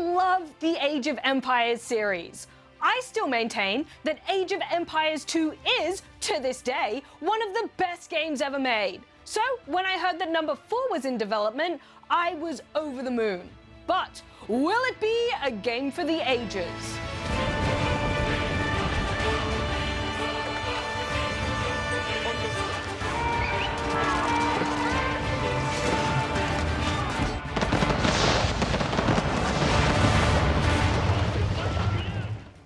love the Age of Empires series. I still maintain that Age of Empires 2 is, to this day, one of the best games ever made. So when I heard that number 4 was in development, I was over the moon. But will it be a game for the ages?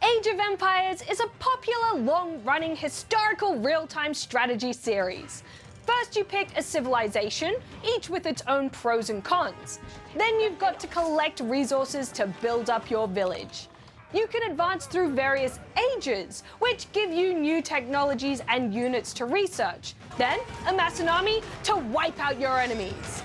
Age of Empires is a popular, long-running, historical real-time strategy series. First you pick a civilization, each with its own pros and cons. Then you've got to collect resources to build up your village. You can advance through various ages, which give you new technologies and units to research. Then amass an army to wipe out your enemies.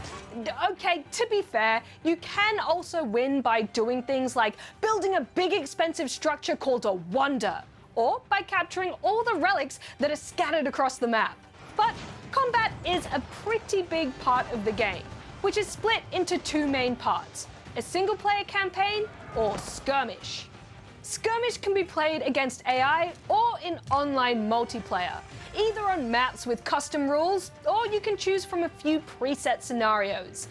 Okay, to be fair, you can also win by doing things like building a big expensive structure called a wonder, or by capturing all the relics that are scattered across the map. But combat is a pretty big part of the game, which is split into two main parts, a single-player campaign or skirmish. Skirmish can be played against AI or in online multiplayer, either on maps with custom rules, or you can choose from a few preset scenarios.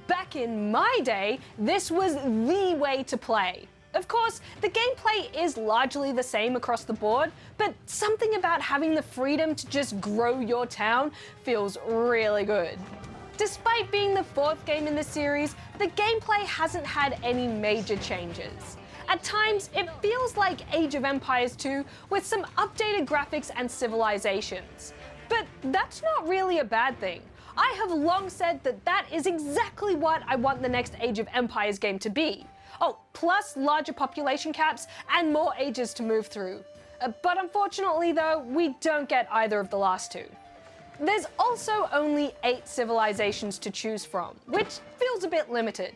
Back in my day, this was the way to play. Of course, the gameplay is largely the same across the board, but something about having the freedom to just grow your town feels really good. Despite being the 4th game in the series, the gameplay hasn't had any major changes. At times, it feels like Age of Empires 2 with some updated graphics and civilizations. But that's not really a bad thing. I have long said that that is exactly what I want the next Age of Empires game to be. Oh, plus larger population caps and more ages to move through. But unfortunately though, we don't get either of the last two. There's also only 8 civilizations to choose from, which feels a bit limited.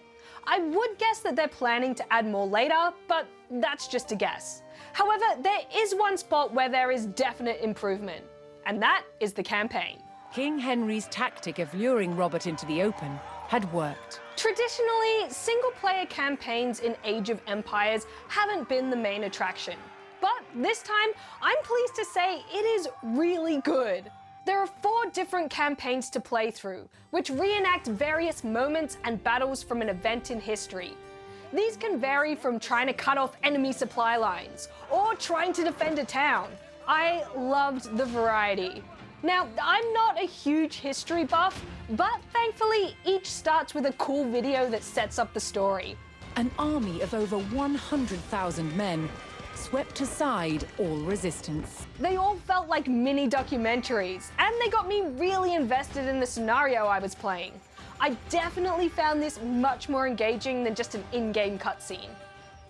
I would guess that they're planning to add more later, but that's just a guess. However, there is one spot where there is definite improvement, and that is the campaign. King Henry's tactic of luring Robert into the open had worked. Traditionally, single-player campaigns in Age of Empires haven't been the main attraction. But this time, I'm pleased to say it is really good. There are 4 different campaigns to play through, which reenact various moments and battles from an event in history. These can vary from trying to cut off enemy supply lines, or trying to defend a town. I loved the variety. Now, I'm not a huge history buff, but thankfully each starts with a cool video that sets up the story. An army of over 100,000 men swept aside all resistance. They all felt like mini documentaries, and they got me really invested in the scenario I was playing. I definitely found this much more engaging than just an in-game cutscene.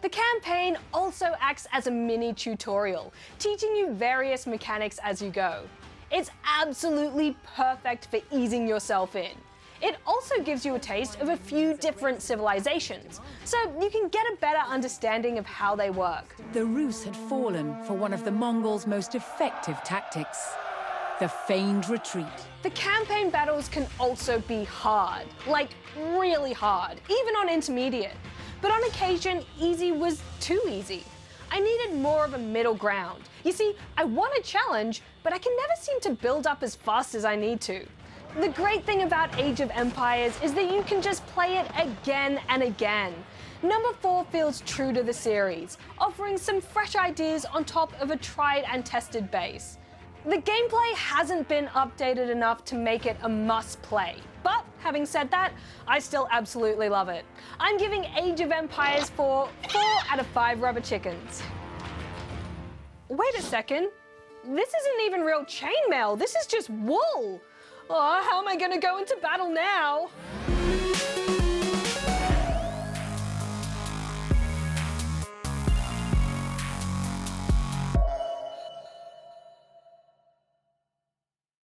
The campaign also acts as a mini tutorial, teaching you various mechanics as you go. It's absolutely perfect for easing yourself in. It also gives you a taste of a few different civilizations, so you can get a better understanding of how they work. The Rus had fallen for one of the Mongols' most effective tactics, the feigned retreat. The campaign battles can also be hard, like really hard, even on intermediate. But on occasion, easy was too easy. I needed more of a middle ground. You see, I want a challenge, but I can never seem to build up as fast as I need to. The great thing about Age of Empires is that you can just play it again and again. Number 4 feels true to the series, offering some fresh ideas on top of a tried and tested base. The gameplay hasn't been updated enough to make it a must-play, but having said that, I still absolutely love it. I'm giving Age of Empires 4 out of 5 rubber chickens. Wait a second, this isn't even real chainmail, this is just wool! Oh, how am I gonna go into battle now?